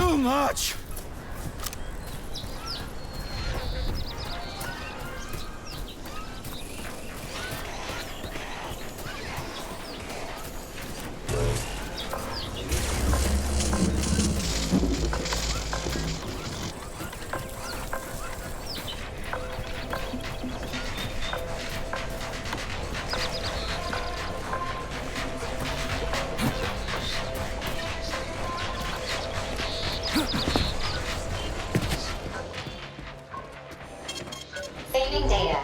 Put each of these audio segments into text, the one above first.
too much! Saving data.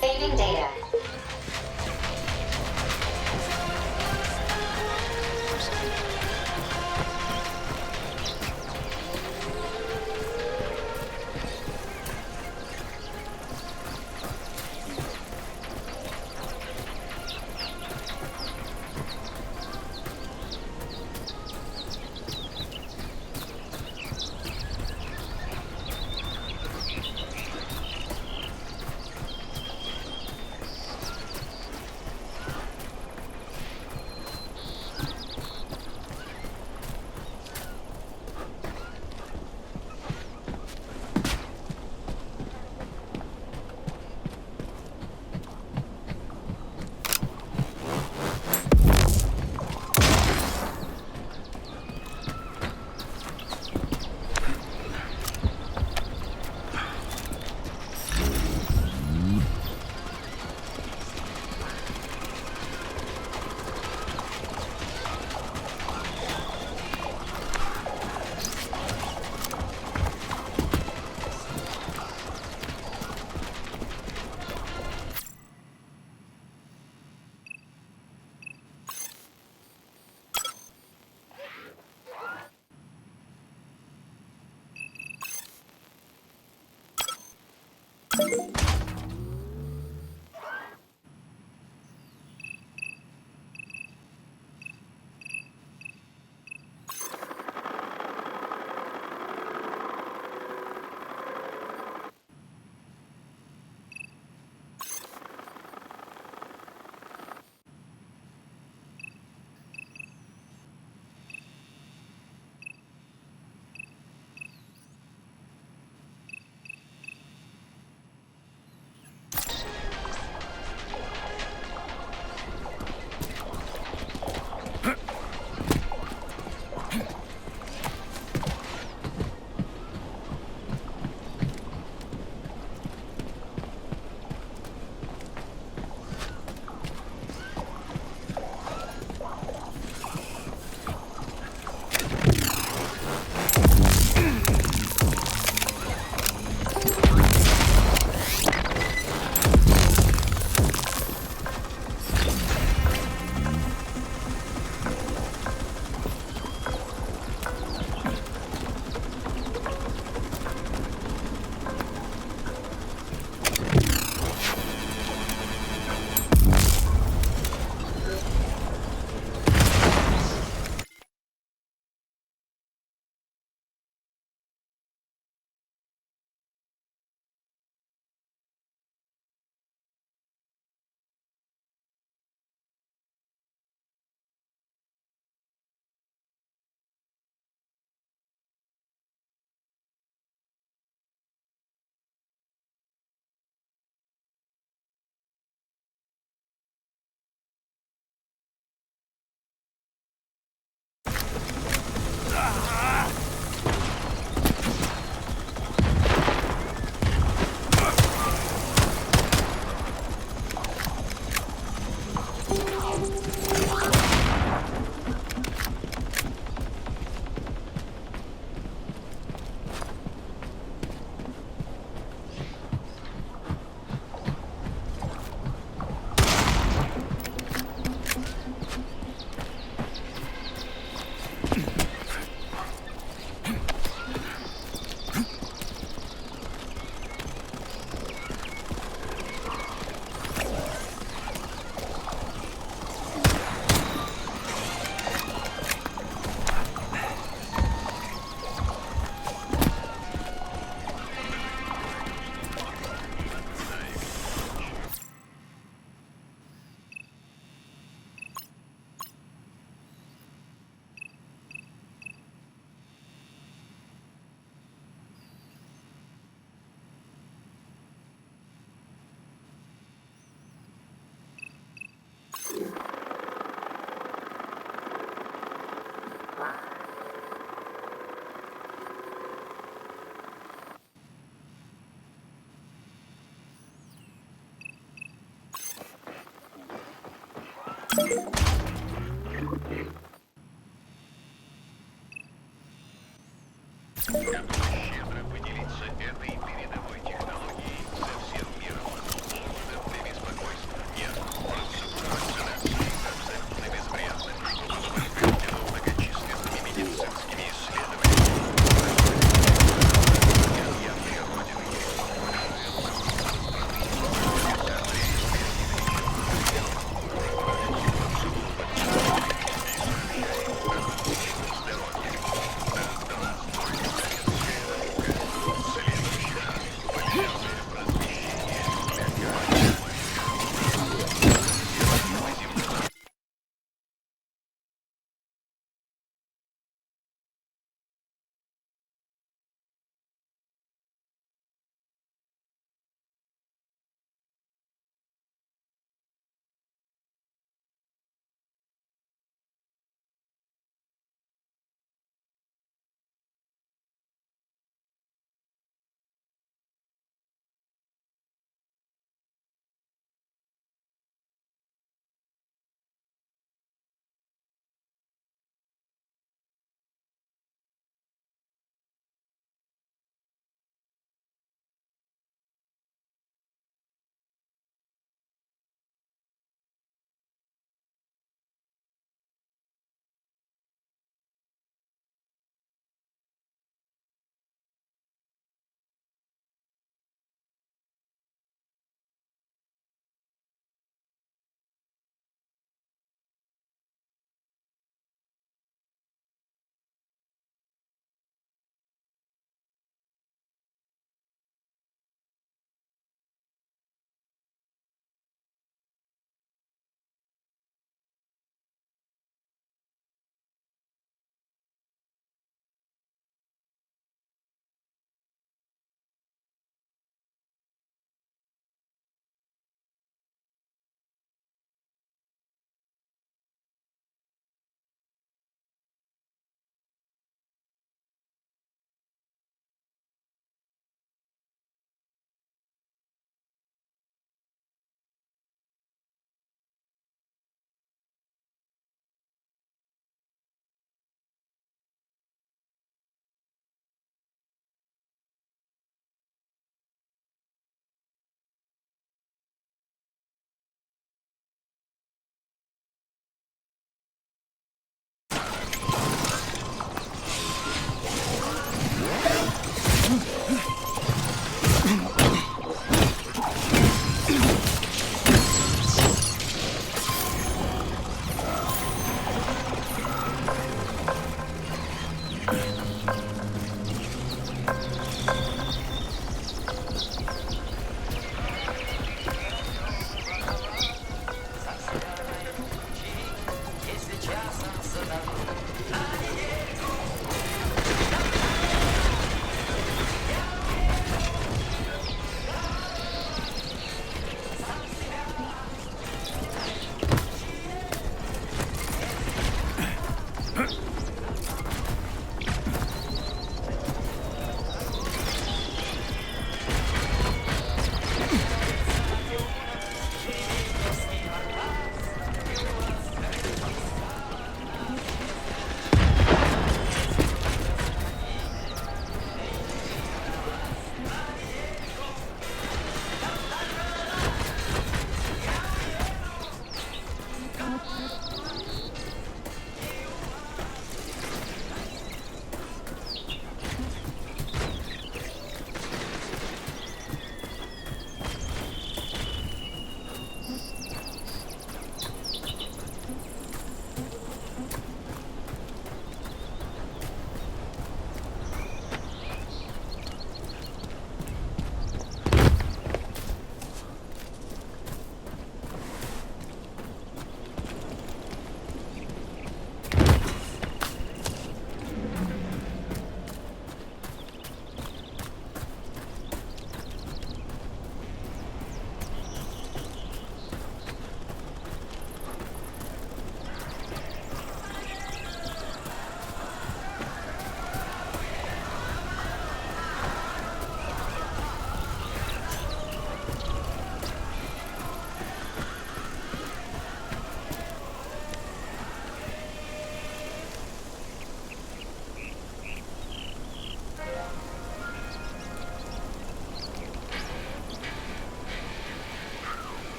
Saving data. Готовы щедро поделиться этой передовой технологией со всем миром. Поводом для беспокойства нет. Процедура вакцинации абсолютно безвредна, что позволит проведено многочисленными медицинскими исследованиями. Необъятные родины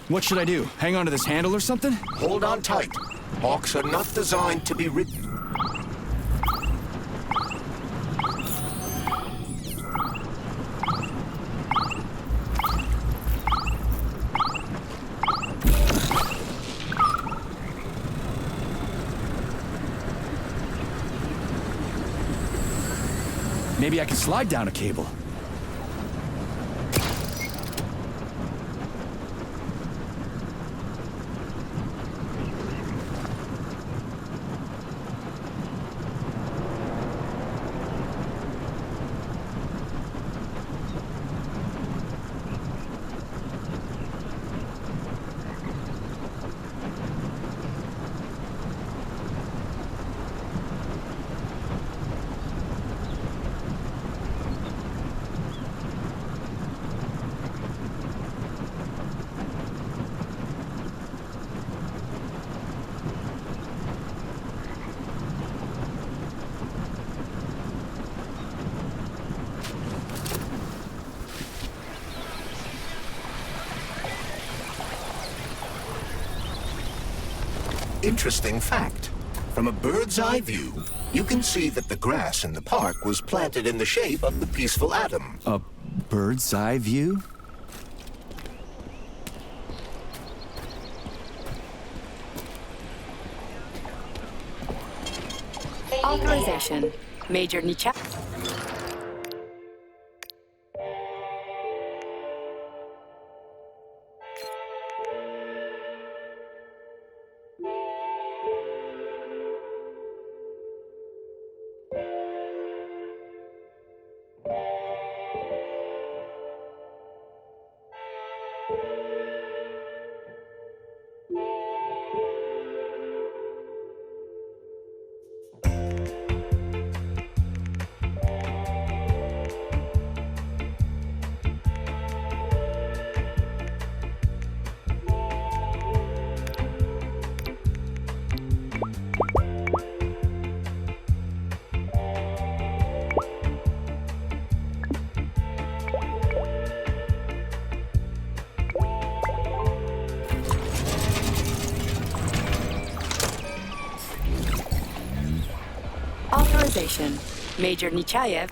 What should I do? Hang on to this handle or something? Hold on tight. Hawks are not designed to be ridden. Maybe I can slide down a cable. Interesting fact. From a bird's eye view, you can see that the grass in the park was planted in the shape of the peaceful atom. A bird's eye view? Authorization. Major Nicha. Authorization. Major Nichayev.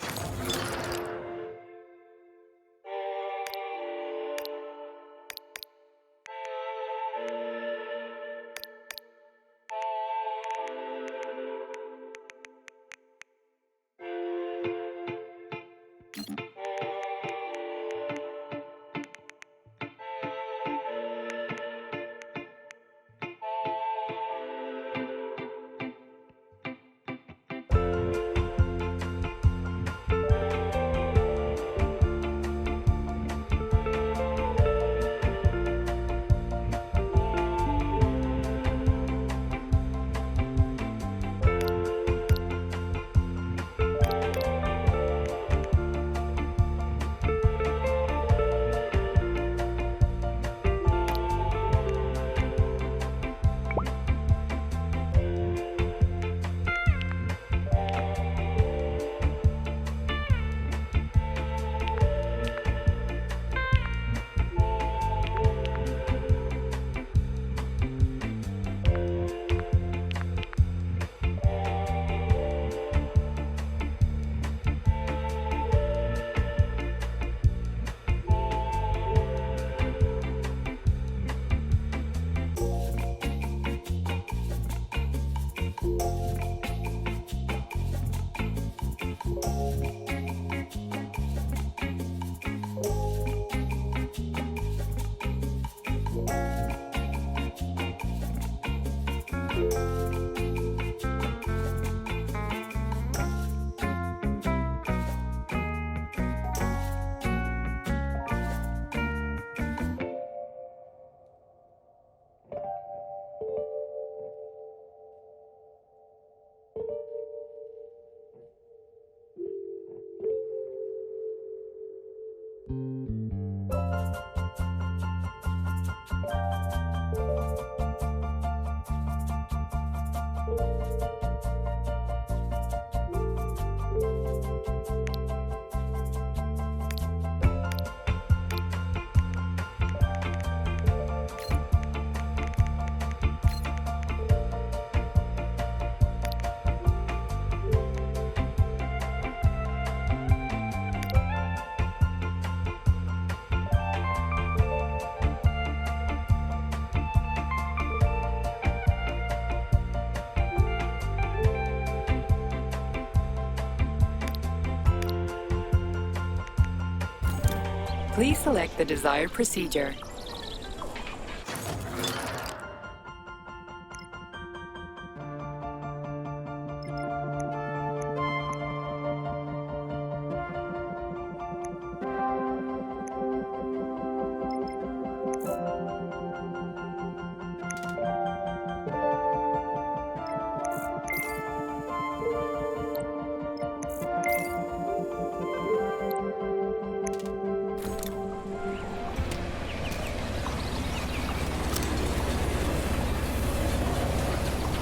Please select the desired procedure.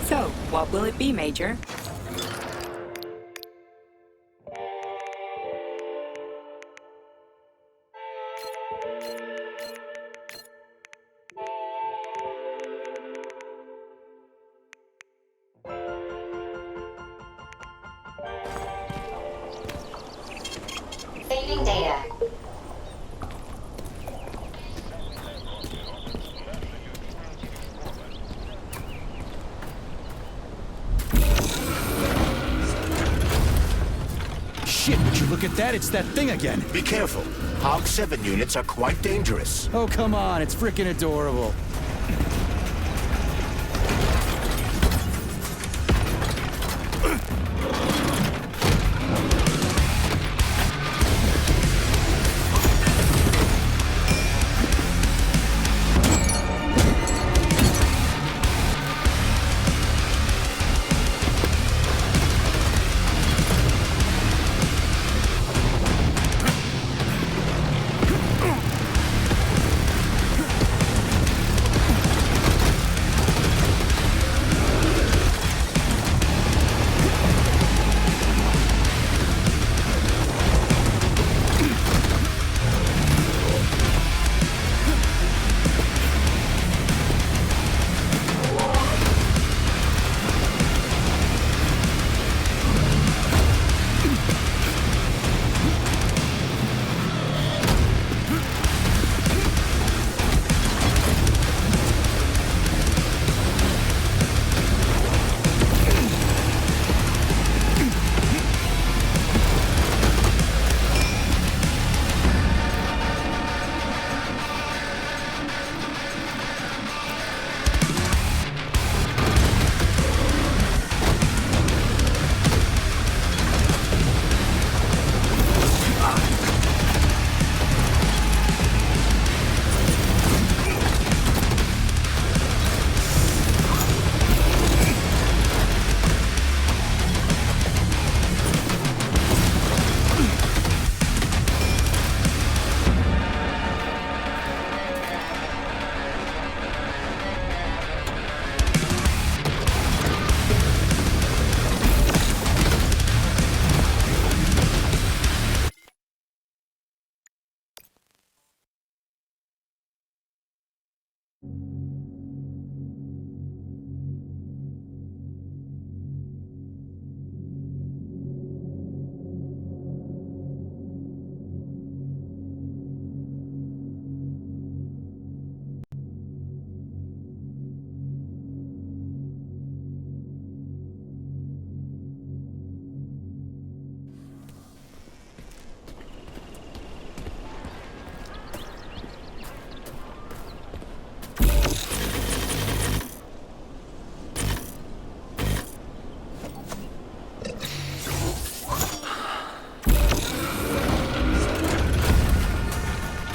So, what will it be, Major? Saving data. Shit, would you look at that? It's that thing again. Be careful. Hog 7 units are quite dangerous. Oh, come on. It's freaking adorable.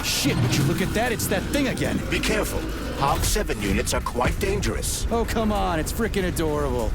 Shit, would you look at that? It's that thing again. Be careful. Hog 7 units are quite dangerous. Oh, come on. It's freaking adorable.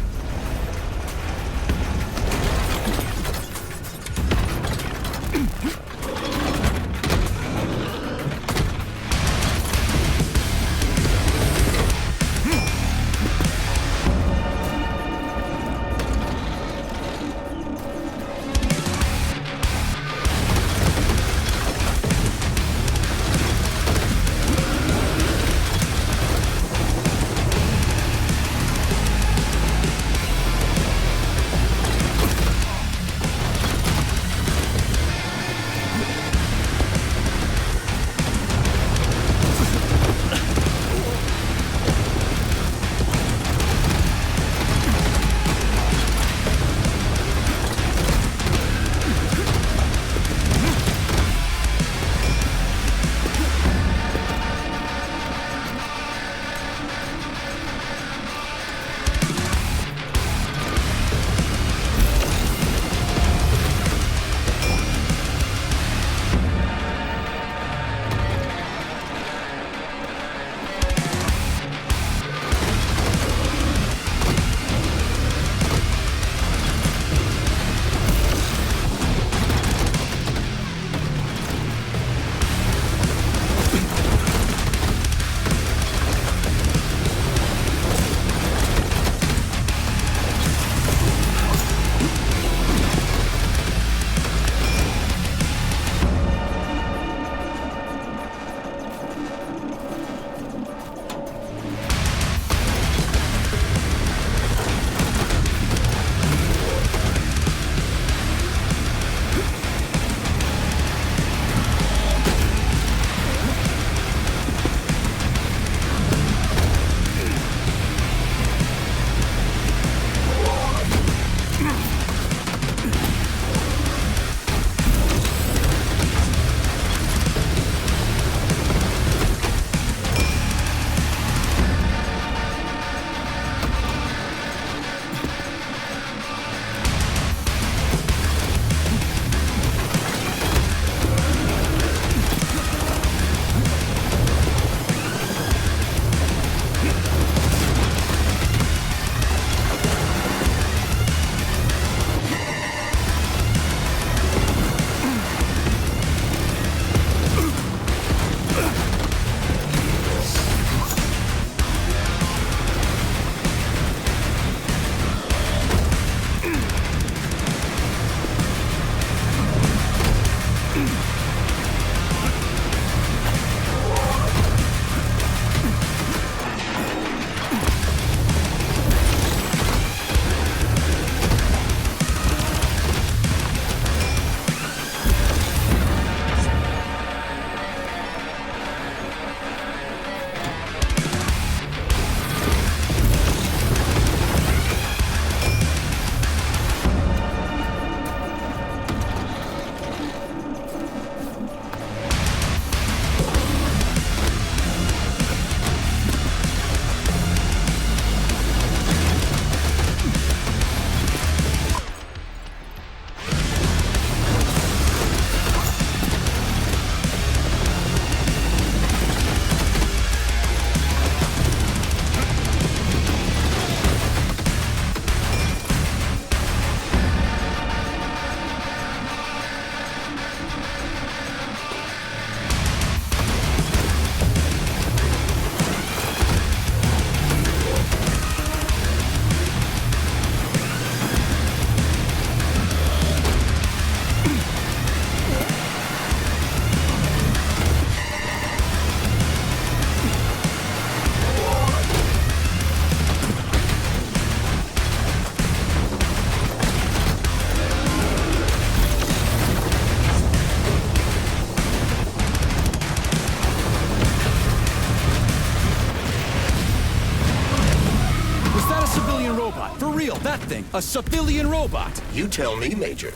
For real, that thing. A civilian robot. You tell me, Major.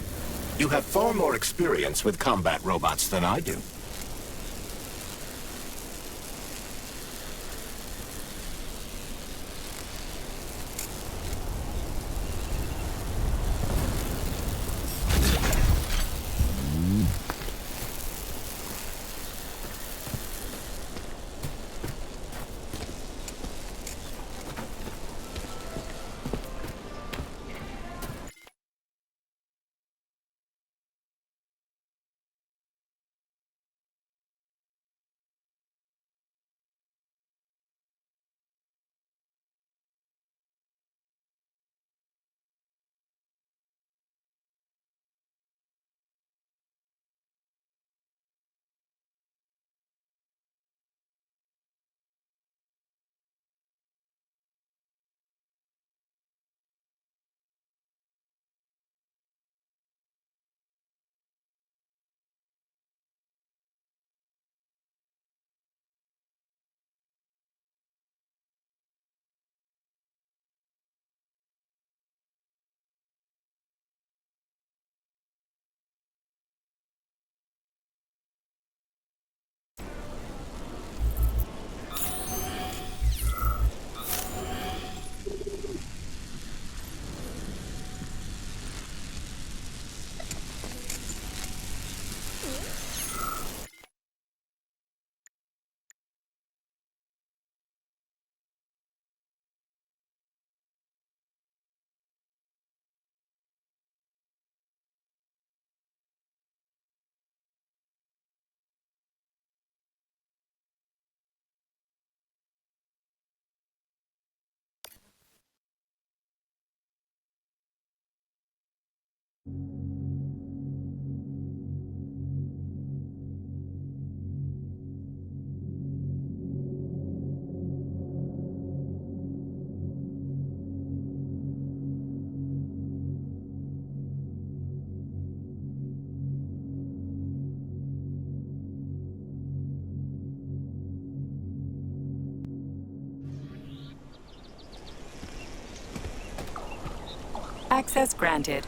You have far more experience with combat robots than I do. Access granted.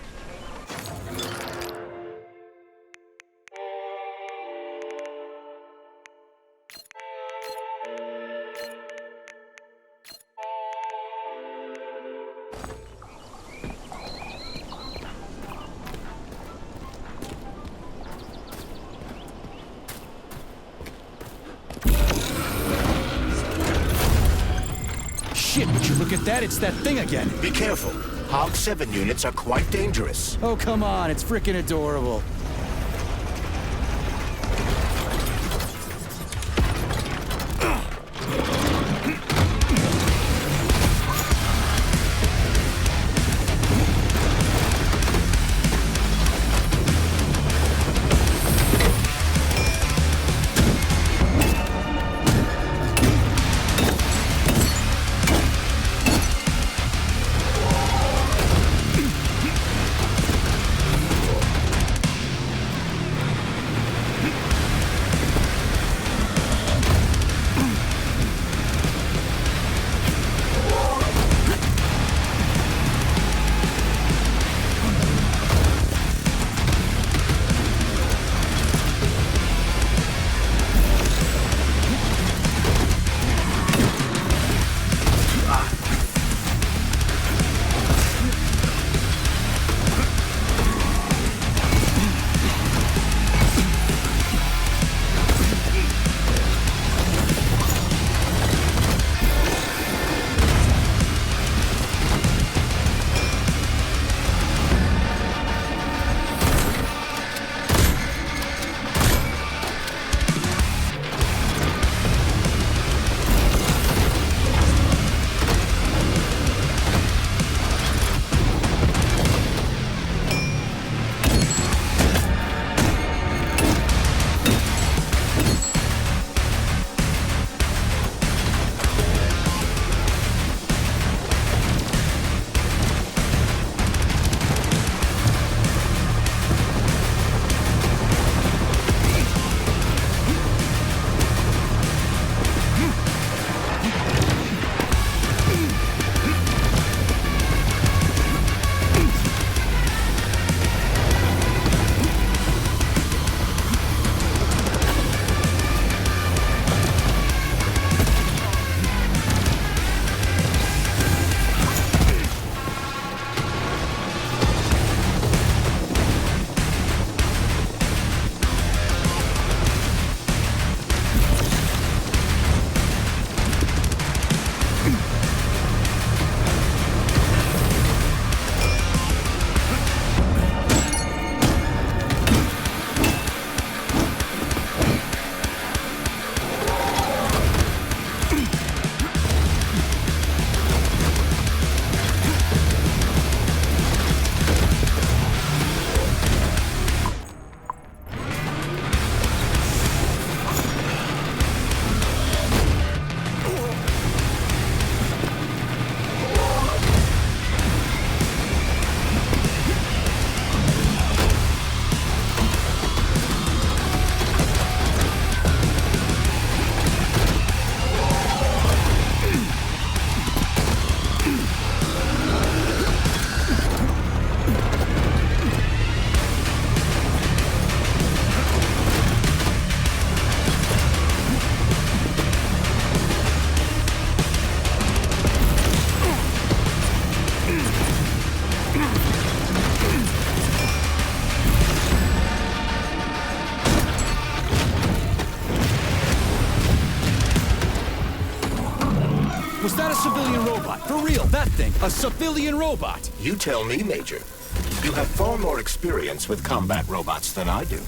Shit, would you look at that? It's that thing again. Be careful. Hog 7 units are quite dangerous. Oh, come on. It's freaking adorable. Was that a civilian robot? For real, that thing. A civilian robot. You tell me, Major. You have far more experience with combat robots than I do.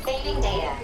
Saving data.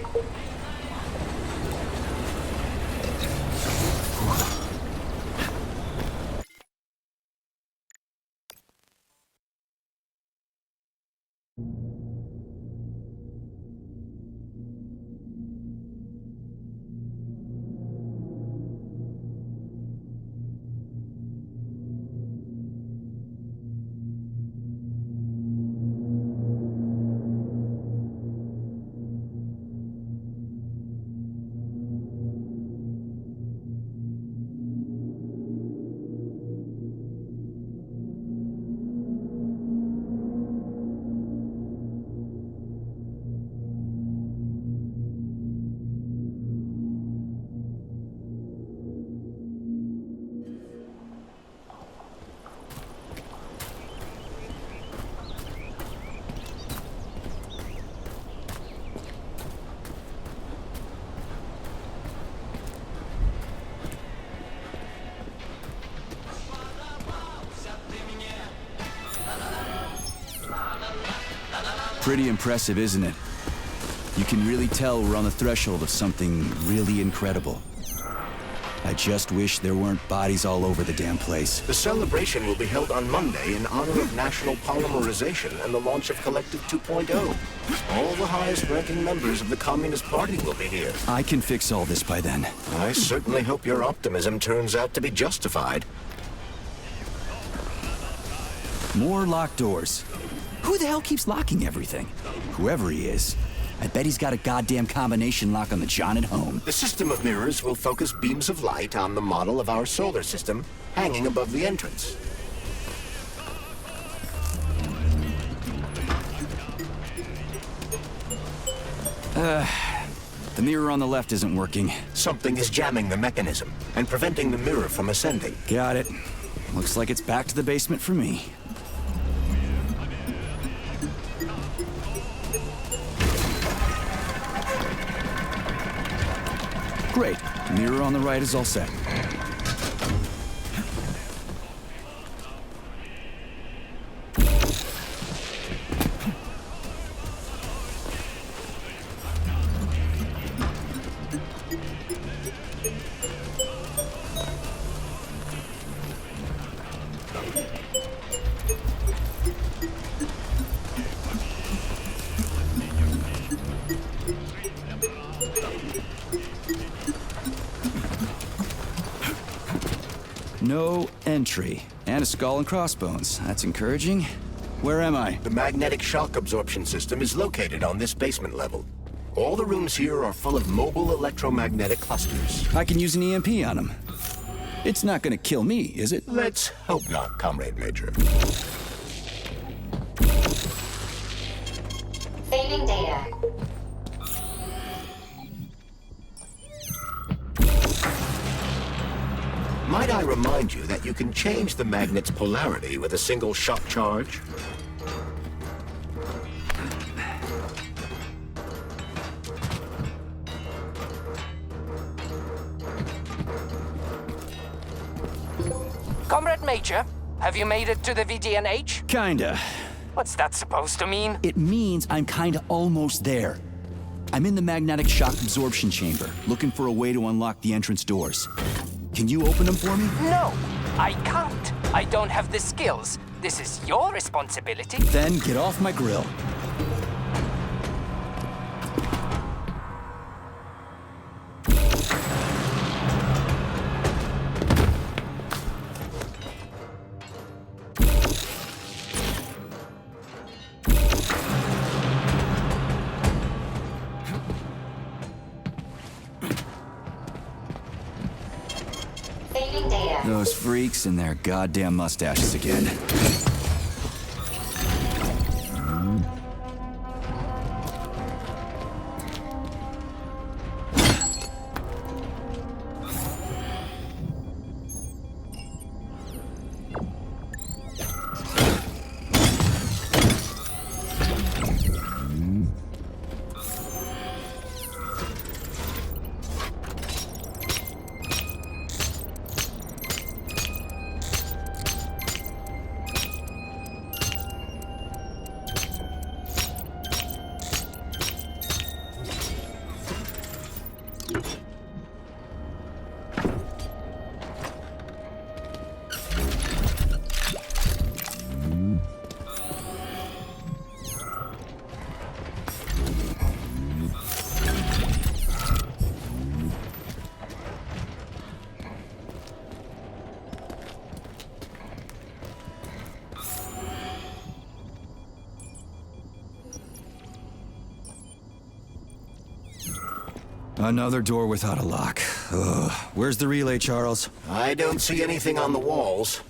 Pretty impressive, isn't it? You can really tell we're on the threshold of something really incredible. I just wish there weren't bodies all over the damn place. The celebration will be held on Monday in honor of National Polymerization and the launch of Collective 2.0. All the highest-ranking members of the Communist Party will be here. I can fix all this by then. I certainly hope your optimism turns out to be justified. More locked doors. Who the hell keeps locking everything? Whoever he is. I bet he's got a goddamn combination lock on the John at home. The system of mirrors will focus beams of light on the model of our solar system hanging above the entrance. The mirror on the left isn't working. Something is jamming the mechanism and preventing the mirror from ascending. Got it. Looks like it's back to the basement for me. Great. Mirror on the right is all set. No entry. And a skull and crossbones. That's encouraging. Where am I? The magnetic shock absorption system is located on this basement level. All the rooms here are full of mobile electromagnetic clusters. I can use an EMP on them. It's not gonna kill me, is it? Let's hope not, Comrade Major. Saving data. Might I remind you that you can change the magnet's polarity with a single shock charge? Comrade Major, have you made it to the VDNH? Kinda. What's that supposed to mean? It means I'm kinda almost there. I'm in the magnetic shock absorption chamber, looking for a way to unlock the entrance doors. Can you open them for me? No, I can't. I don't have the skills. This is your responsibility. Then get off my grill. Saving data. Those freaks and their goddamn mustaches again. Another door without a lock. Ugh. Where's the relay, Charles? I don't see anything on the walls.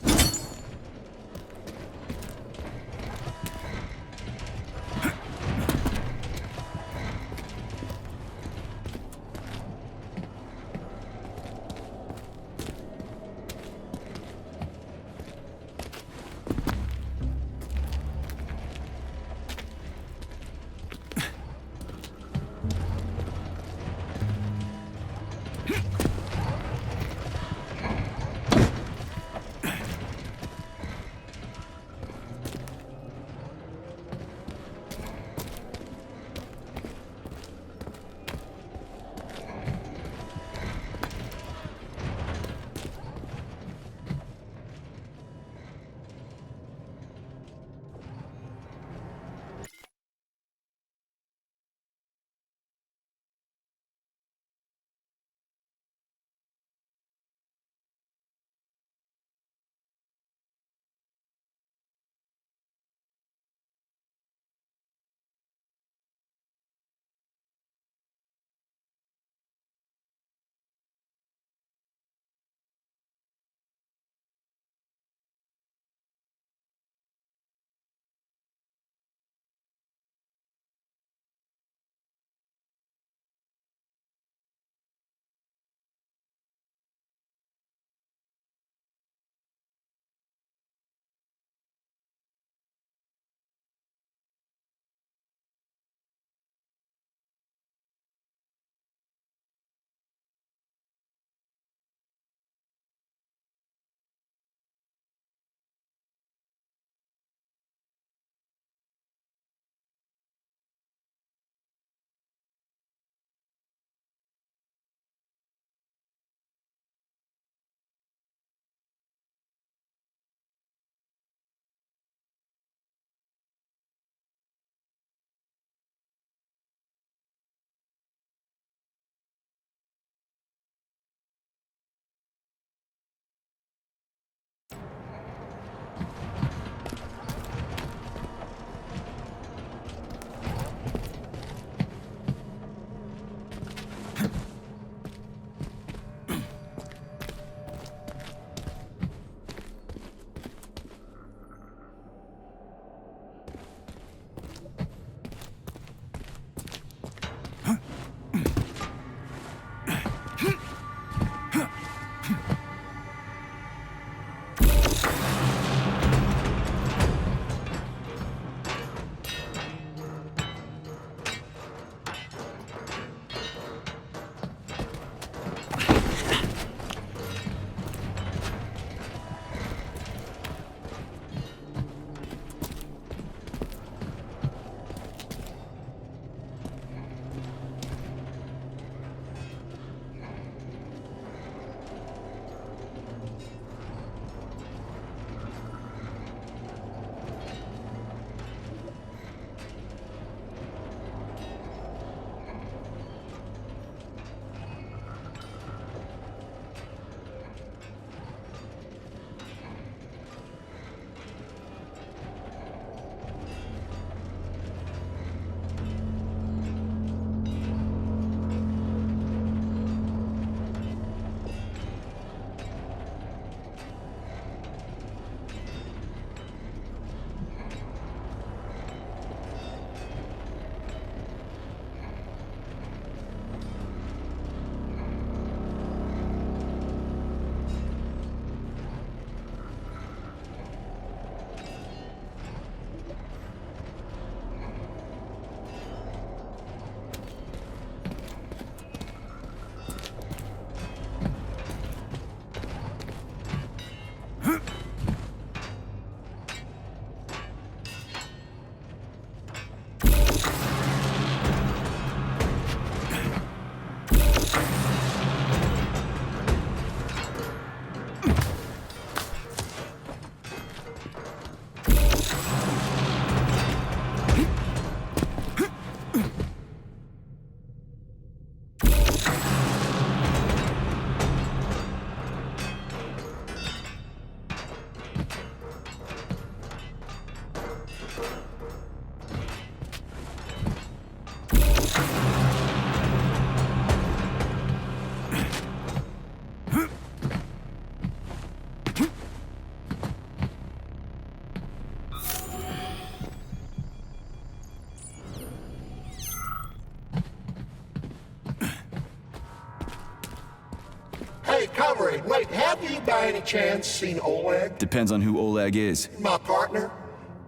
Have you by any chance seen Oleg? Depends on who Oleg is. My partner.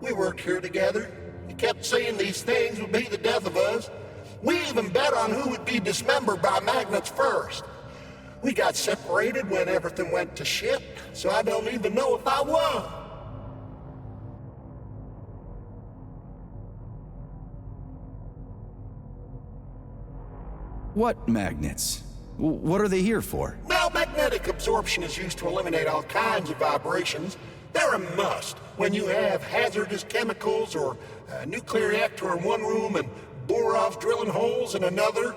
We worked here together. He kept saying these things would be the death of us. We even bet on who would be dismembered by magnets first. We got separated when everything went to shit, so I don't even know if I won. What magnets? What are they here for? Now, magnetic absorption is used to eliminate all kinds of vibrations. They're a must when you have hazardous chemicals or a nuclear reactor in one room and Borov's drilling holes in another.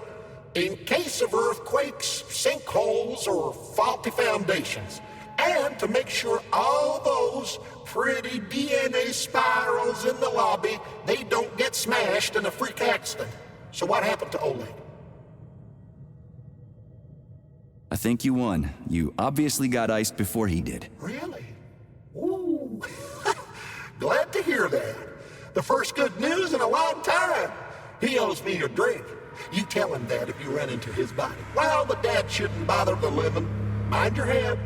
In case of earthquakes, sinkholes, or faulty foundations. And to make sure all those pretty DNA spirals in the lobby, they don't get smashed in a freak accident. So what happened to Oleg? I think you won. You obviously got iced before he did. Really? Ooh. Glad to hear that. The first good news in a long time. He owes me a drink. You tell him that if you run into his body. Well, the dad shouldn't bother the living. Mind your head.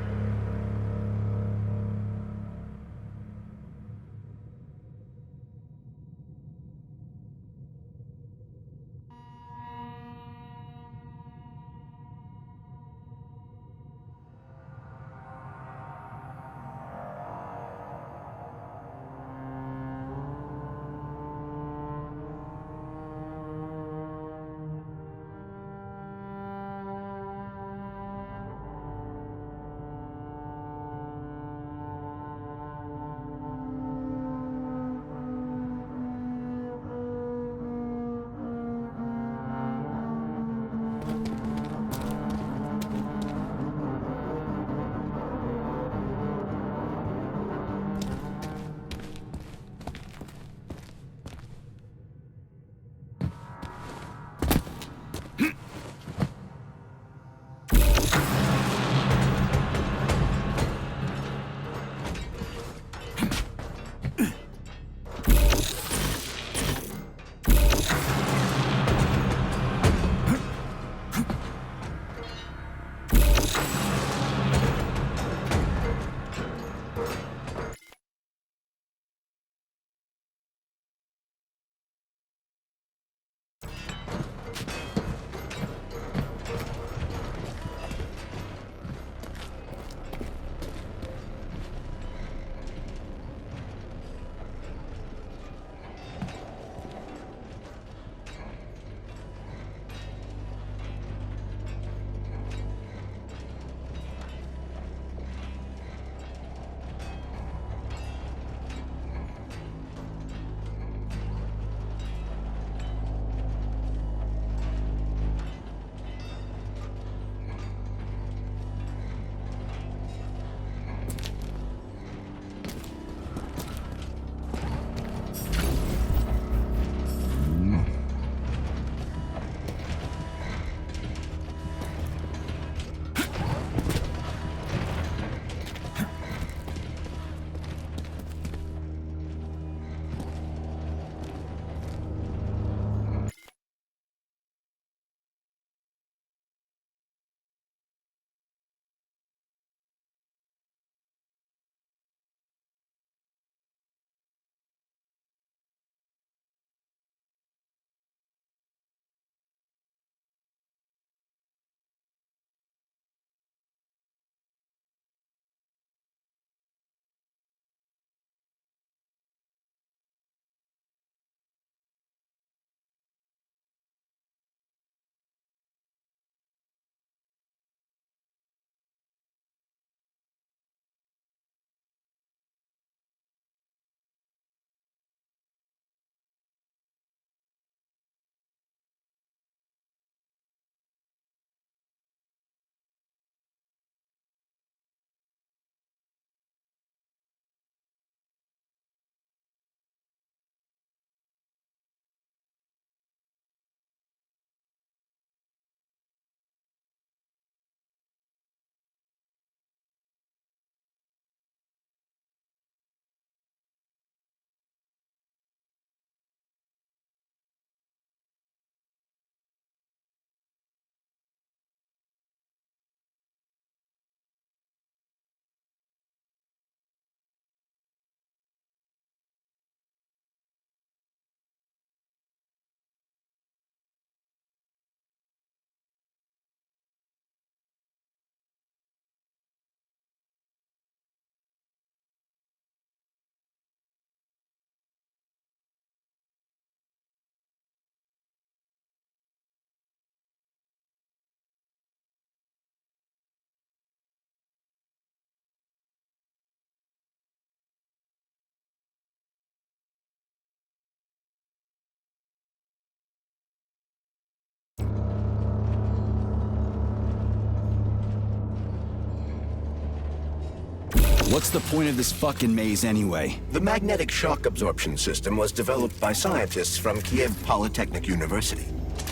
What's the point of this fucking maze anyway? The magnetic shock absorption system was developed by scientists from Kiev Polytechnic University.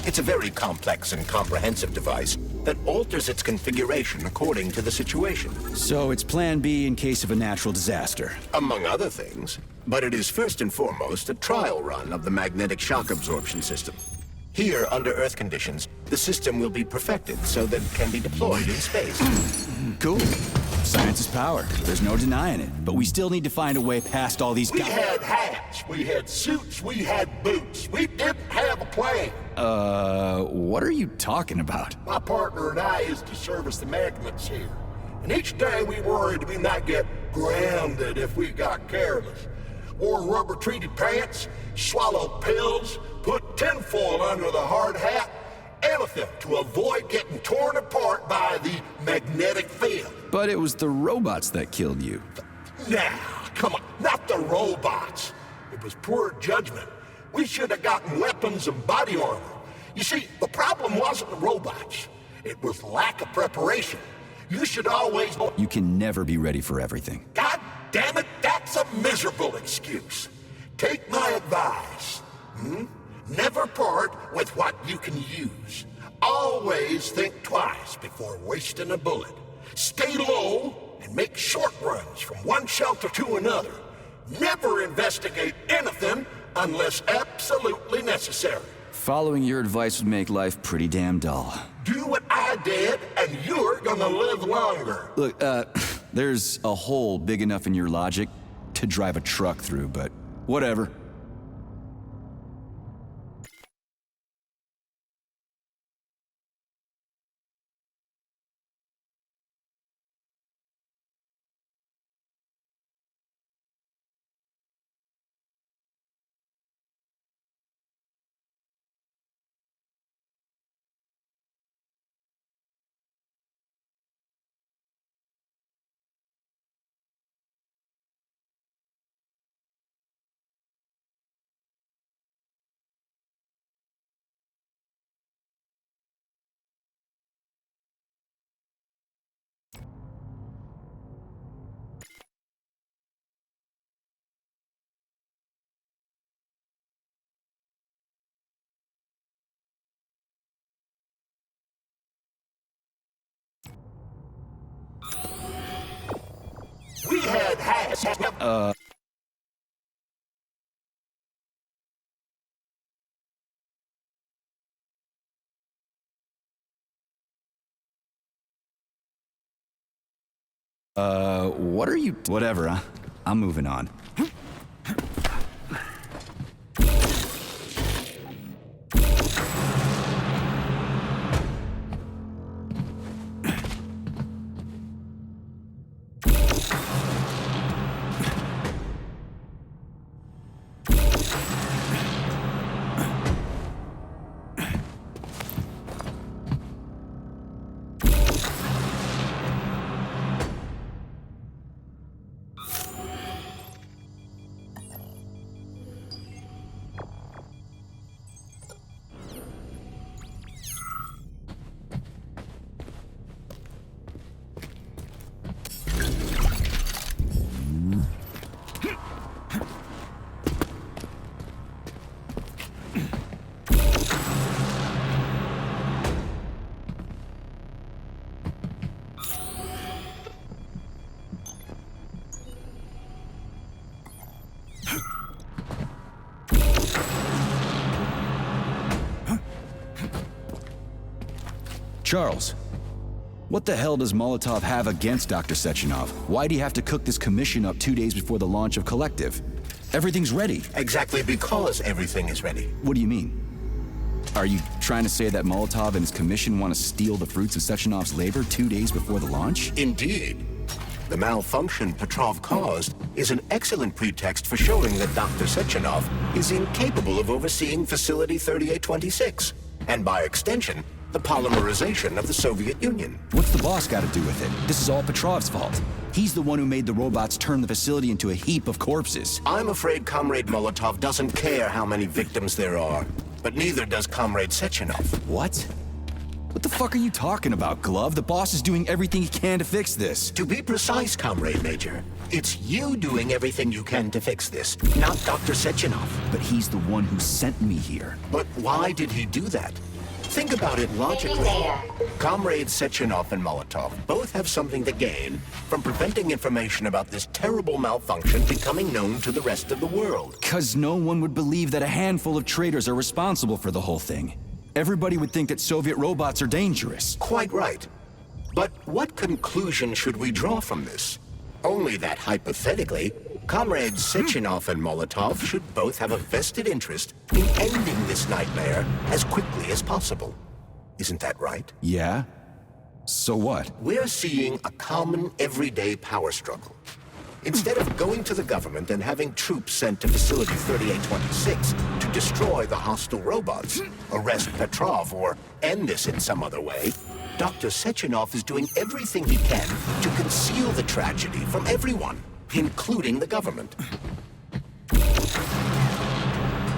It's a very complex and comprehensive device that alters its configuration according to the situation. So it's plan B in case of a natural disaster. Among other things. But it is first and foremost a trial run of the magnetic shock absorption system. Here, under Earth conditions, the system will be perfected so that it can be deployed in space. Cool. Science is power. There's no denying it. But we still need to find a way past all these We guys. had hats, we had suits, we had boots. We didn't have a plane. What are you talking about? My partner and I is to service the magnets here. And each day we worried we might get grounded if we got careless. Wore rubber-treated pants, swallowed pills, put tinfoil under the hard hat, anything to avoid getting torn apart by the magnetic field. But it was the robots that killed you. Now, come on, not the robots. It was poor judgment. We should have gotten weapons and body armor. You see, the problem wasn't the robots. It was lack of preparation. You should always... You can never be ready for everything. God damn it, that's a miserable excuse. Take my advice. Never part with what you can use. Always think twice before wasting a bullet. Stay low and make short runs from one shelter to another. Never investigate anything unless absolutely necessary. Following your advice would make life pretty damn dull. Do what I did, and you're gonna live longer. Look, there's a hole big enough in your logic to drive a truck through, but whatever. We had hats. What are you... Whatever, huh? I'm moving on. Charles, what the hell does Molotov have against Dr. Sechenov? Why'd he have to cook this commission up 2 days before the launch of Collective? Everything's ready. Exactly because everything is ready. What do you mean? Are you trying to say that Molotov and his commission want to steal the fruits of Sechenov's labor 2 days before the launch? Indeed. The malfunction Petrov caused is an excellent pretext for showing that Dr. Sechenov is incapable of overseeing Facility 3826, and by extension, the polymerization of the Soviet Union. What's the boss got to do with it? This is all Petrov's fault. He's the one who made the robots turn the facility into a heap of corpses. I'm afraid Comrade Molotov doesn't care how many victims there are, but neither does Comrade Sechenov. What? What the fuck are you talking about, Glove? The boss is doing everything he can to fix this. To be precise, Comrade Major, it's you doing everything you can to fix this, not Dr. Sechenov. But he's the one who sent me here. But why did he do that? Think about it logically. data. Comrades Sechenov and Molotov both have something to gain from preventing information about this terrible malfunction becoming known to the rest of the world. 'Cause no one would believe that a handful of traitors are responsible for the whole thing. Everybody would think that Soviet robots are dangerous. Quite right. But what conclusion should we draw from this? Only that hypothetically, Comrades Sechenov and Molotov should both have a vested interest in ending this nightmare as quickly as possible. Isn't that right? Yeah? So what? We're seeing a common everyday power struggle. Instead of going to the government and having troops sent to Facility 3826 to destroy the hostile robots, arrest Petrov, or end this in some other way, Dr. Sechenov is doing everything he can to conceal the tragedy from everyone, including the government.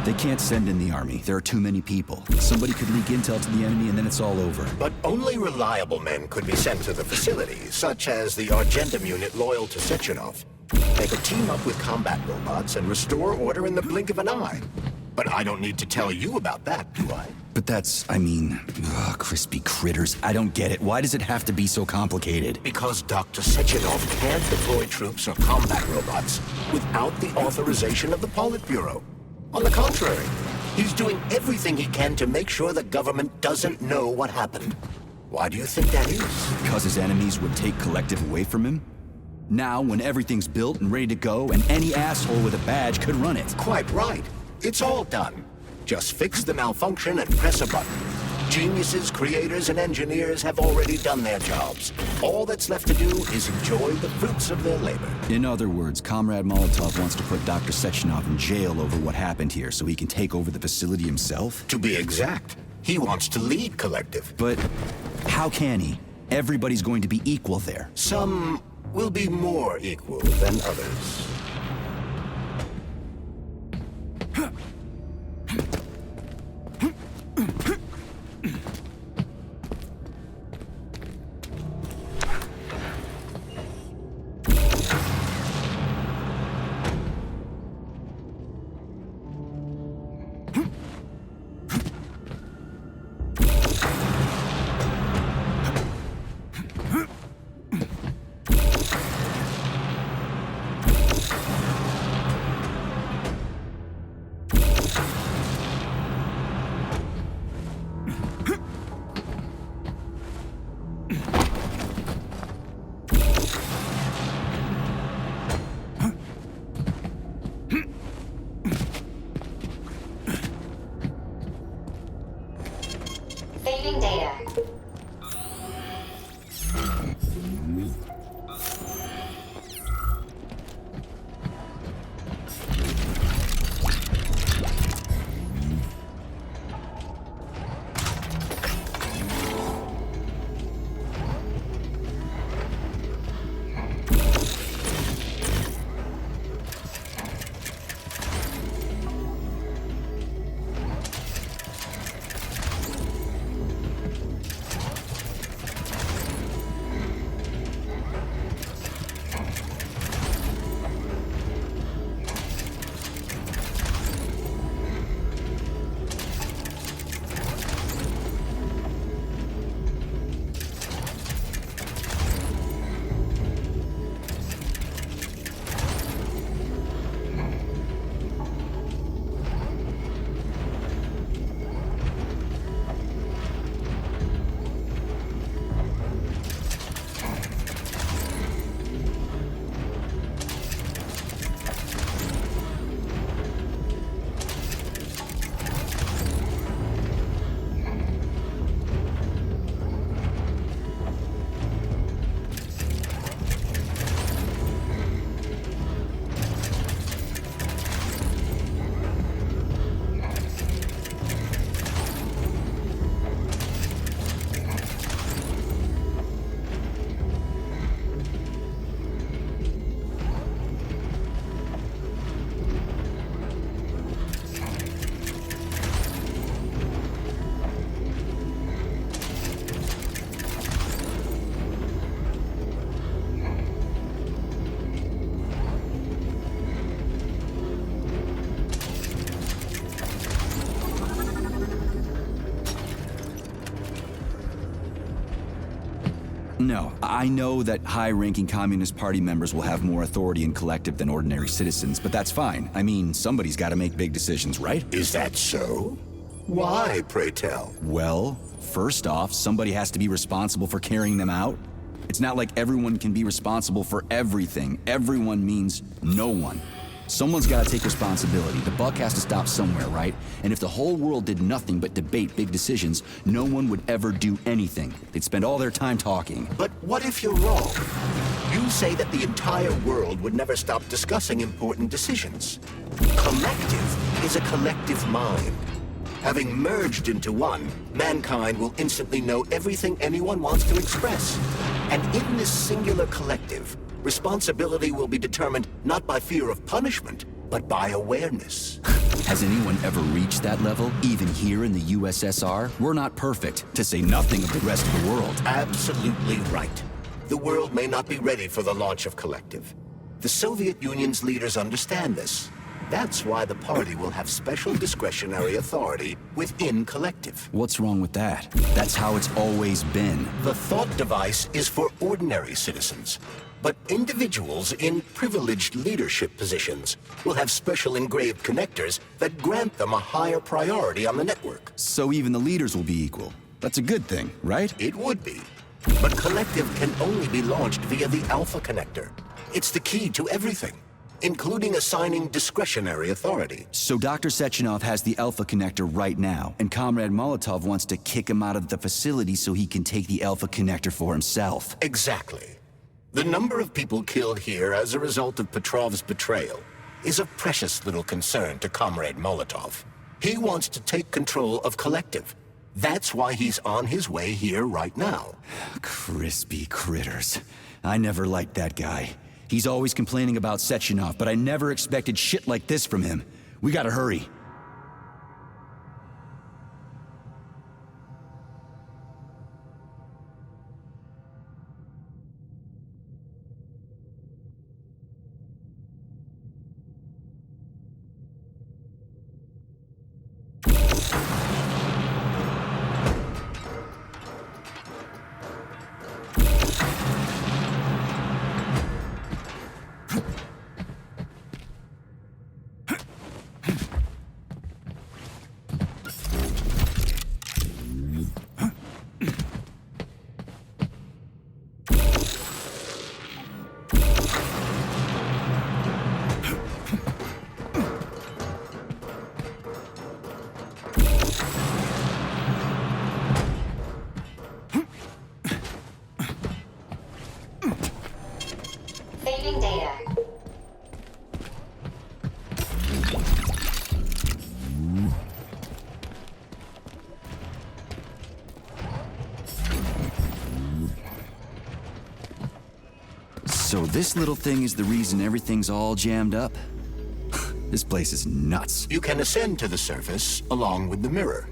They can't send in the army. There are too many people. Somebody could leak intel to the enemy and then it's all over. But only reliable men could be sent to the facility, such as the Argentum unit loyal to Sechenov. They could team up with combat robots and restore order in the blink of an eye. But I don't need to tell you about that, do I? But that's, crispy critters. I don't get it. Why does it have to be so complicated? Because Dr. Sechenov can't deploy troops or combat robots without the authorization of the Politburo. On the contrary, he's doing everything he can to make sure the government doesn't know what happened. Why do you think that is? Because his enemies would take Collective away from him? Now, when everything's built and ready to go, and any asshole with a badge could run it. Quite right. It's all done. Just fix the malfunction and press a button. Geniuses, creators, and engineers have already done their jobs. All that's left to do is enjoy the fruits of their labor. In other words, Comrade Molotov wants to put Dr. Sechenov in jail over what happened here so he can take over the facility himself? To be exact, he wants to lead Collective. But how can he? Everybody's going to be equal there. Some will be more equal than others. Saving data. No, I know that high-ranking Communist Party members will have more authority in Collective than ordinary citizens, but that's fine. I mean, somebody's got to make big decisions, right? Is that so? Why, pray tell? Well, first off, somebody has to be responsible for carrying them out. It's not like everyone can be responsible for everything. Everyone means no one. Someone's got to take responsibility. The buck has to stop somewhere, right? And if the whole world did nothing but debate big decisions, no one would ever do anything. They'd spend all their time talking. But what if you're wrong? You say that the entire world would never stop discussing important decisions. Collective is a collective mind. Having merged into one, mankind will instantly know everything anyone wants to express. And in this singular collective, responsibility will be determined not by fear of punishment, but by awareness. Has anyone ever reached that level, even here in the USSR? We're not perfect, to say nothing of the rest of the world. Absolutely right. The world may not be ready for the launch of Collective. The Soviet Union's leaders understand this. That's why the party will have special discretionary authority within Collective. What's wrong with that? That's how it's always been. The thought device is for ordinary citizens, but individuals in privileged leadership positions will have special engraved connectors that grant them a higher priority on the network. So even the leaders will be equal. That's a good thing, right? It would be. But Collective can only be launched via the Alpha Connector. It's the key to everything, including assigning discretionary authority. So Dr. Sechenov has the Alpha Connector right now, and Comrade Molotov wants to kick him out of the facility so he can take the Alpha Connector for himself. Exactly. The number of people killed here as a result of Petrov's betrayal is a precious little concern to Comrade Molotov. He wants to take control of Collective. That's why he's on his way here right now. Crispy critters. I never liked that guy. He's always complaining about Sechenov, but I never expected shit like this from him. We gotta hurry. Saving data. So this little thing is the reason everything's all jammed up? This place is nuts. You can ascend to the surface along with the mirror.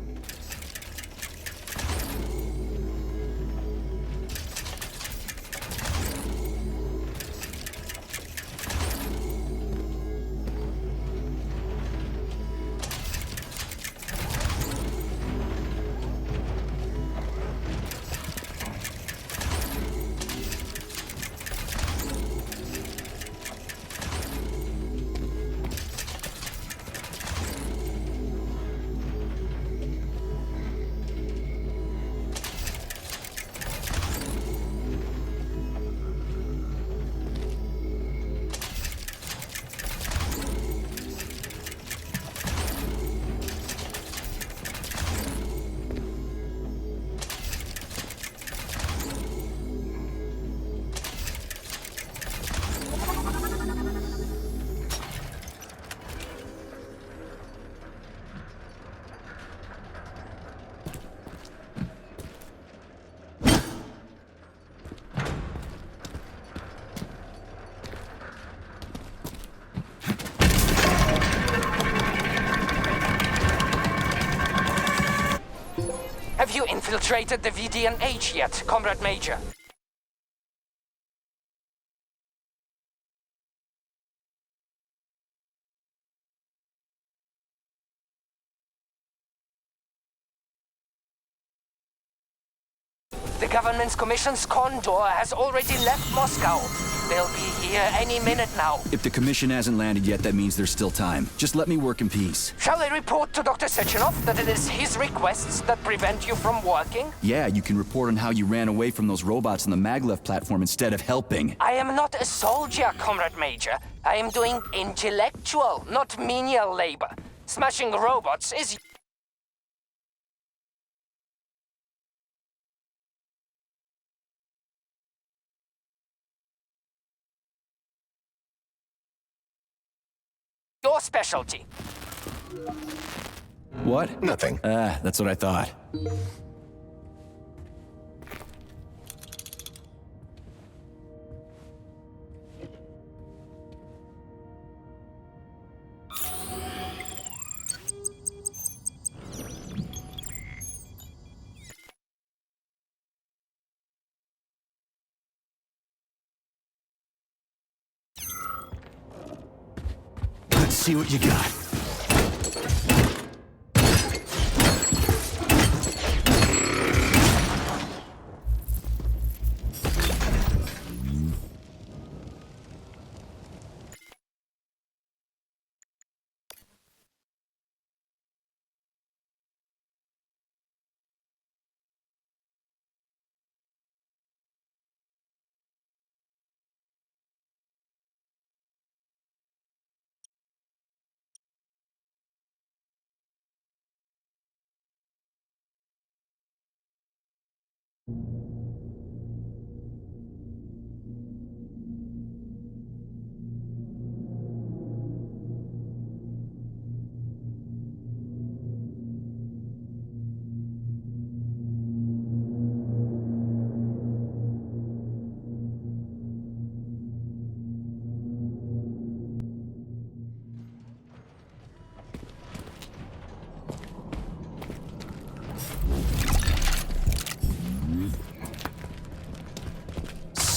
Have you infiltrated the VDNH yet, Comrade Major? The government's commission's condor has already left Moscow. They'll be here any minute now. If the commission hasn't landed yet, that means there's still time. Just let me work in peace. Shall I report to Dr. Sechenov that it is his requests that prevent you from working? Yeah, you can report on how you ran away from those robots on the maglev platform instead of helping. I am not a soldier, Comrade Major. I am doing intellectual, not menial labor. Smashing robots is your specialty. What? Nothing. That's what I thought. Let's see what you got.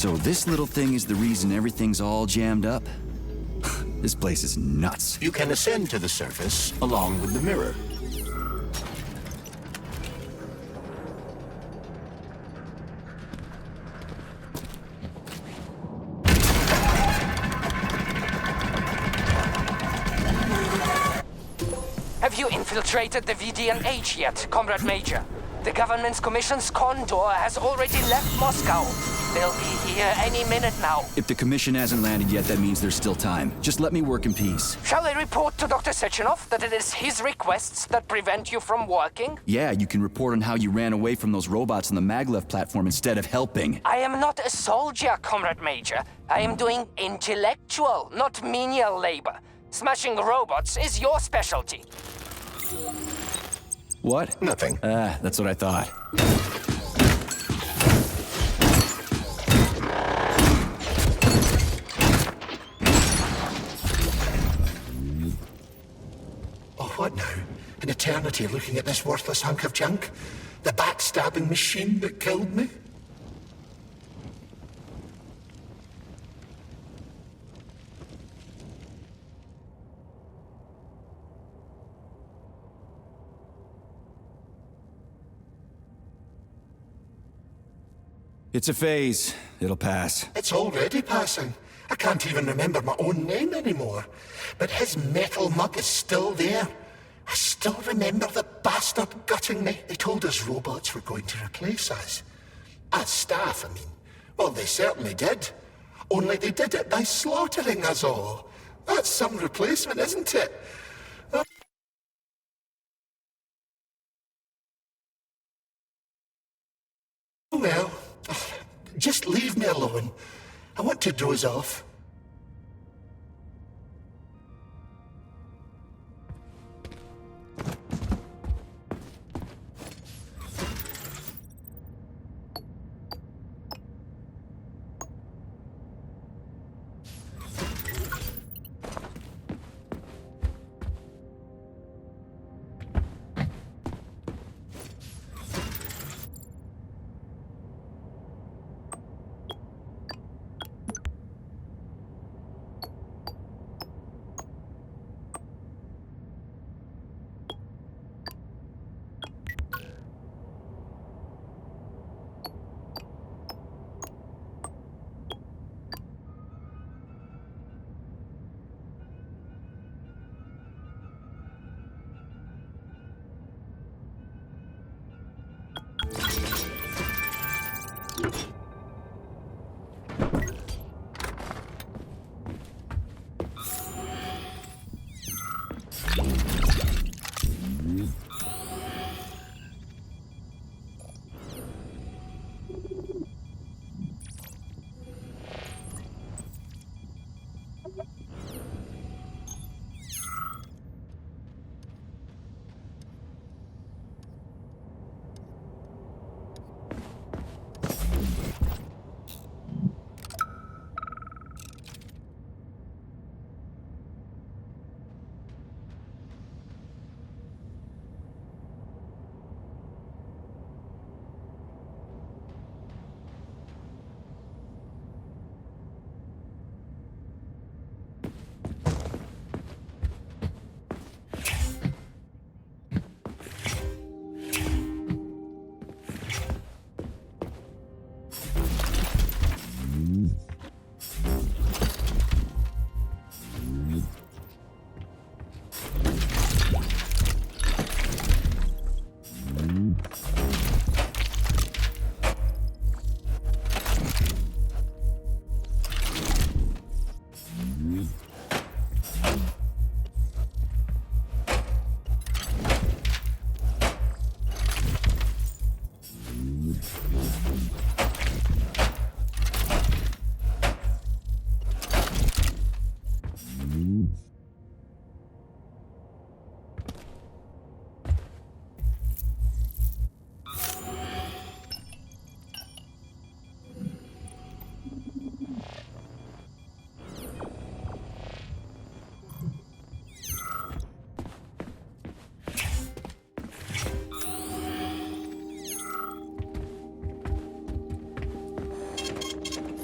So this little thing is the reason everything's all jammed up? This place is nuts. You can ascend to the surface along with the mirror. Have you infiltrated the VDNH yet, Comrade Major? The government's commission's condor has already left Moscow. They'll be here any minute now. If the commission hasn't landed yet, that means there's still time. Just let me work in peace. Shall I report to Dr. Sechenov that it is his requests that prevent you from working? Yeah, you can report on how you ran away from those robots on the maglev platform instead of helping. I am not a soldier, Comrade Major. I am doing intellectual, not menial labor. Smashing robots is your specialty. What? Nothing. That's what I thought. Oh, what now? An eternity looking at this worthless hunk of junk? The backstabbing machine that killed me? It's a phase. It'll pass. It's already passing. I can't even remember my own name anymore. But his metal mug is still there. I still remember the bastard gutting me. They told us robots were going to replace us. As staff, I mean. Well, they certainly did. Only they did it by slaughtering us all. That's some replacement, isn't it? Well, just leave me alone. I want to doze off.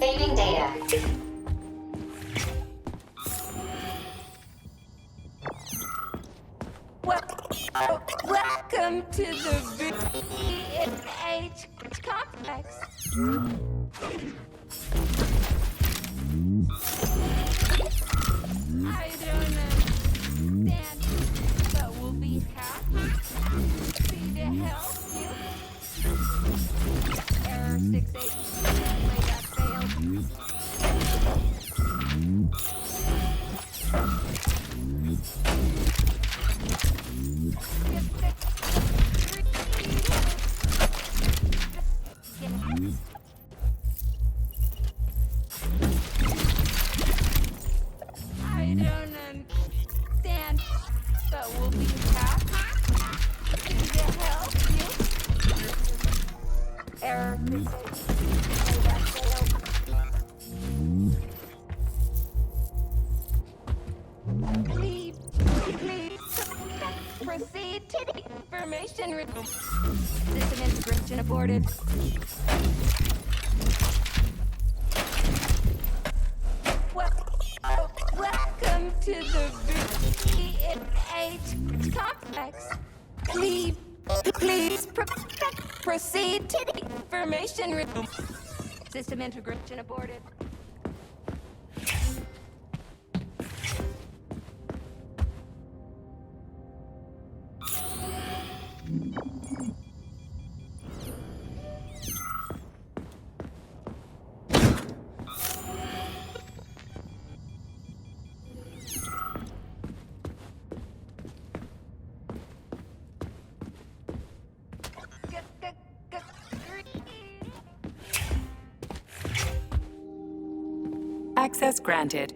Saving data. Welcome to the XxX complex. I don't understand, but we'll be happy to help you. Error 68. Playback failed. I don't understand, but we'll be happy to help you. Error 68. Playback failed. Please proceed to the information room. System integration aborted. Welcome to the XxX complex. Please proceed to the information room. System integration aborted. Access granted.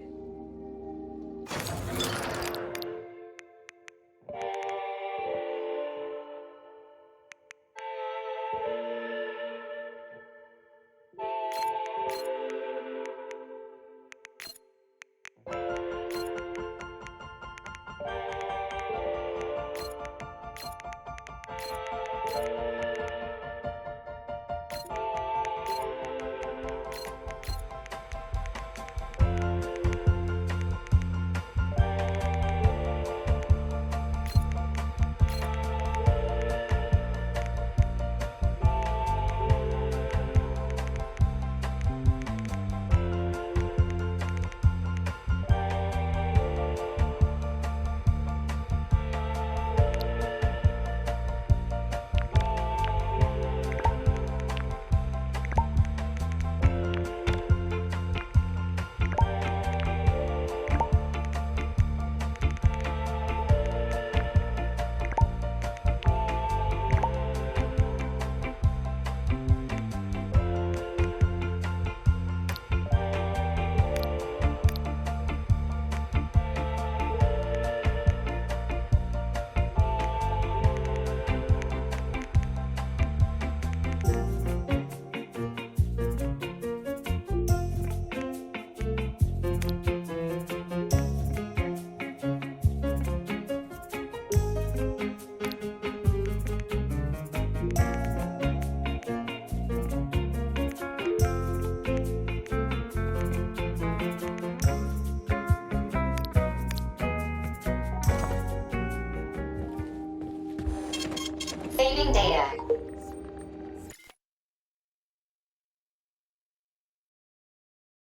Saving data.